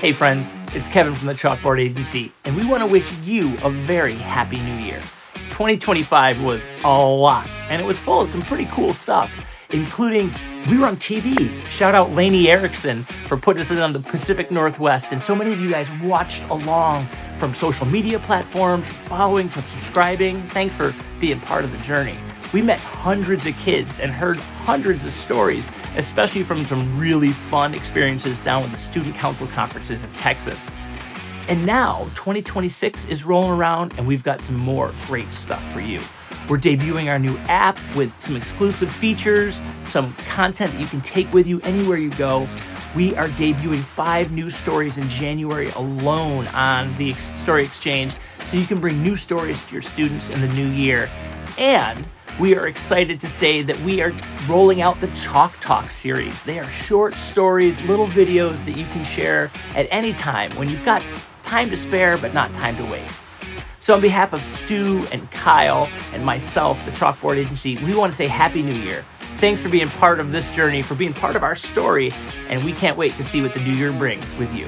Hey friends, it's Kevin from the Chalkboard Agency, and we want to wish you a very happy new year. 2025 was a lot, and it was full of some pretty cool stuff, including we were on TV. Shout out Lainey Erickson for putting us in on the Pacific Northwest, and so many of you guys watched along from social media platforms, following, from subscribing. Thanks for being part of the journey. We met hundreds of kids and heard hundreds of stories, especially from some really fun experiences down with the Student Council conferences in Texas. And now 2026 is rolling around and we've got some more great stuff for you. We're debuting our new app with some exclusive features, some content that you can take with you anywhere you go. We are debuting 5 new stories in January alone on the Story Exchange, so you can bring new stories to your students in the new year. And we are excited to say that we are rolling out the Chalk Talk series. They are short stories, little videos that you can share at any time when you've got time to spare but not time to waste. So on behalf of Stu and Kyle and myself, the Chalkboard Agency, we want to say Happy New Year. Thanks for being part of this journey, for being part of our story, and we can't wait to see what the new year brings with you.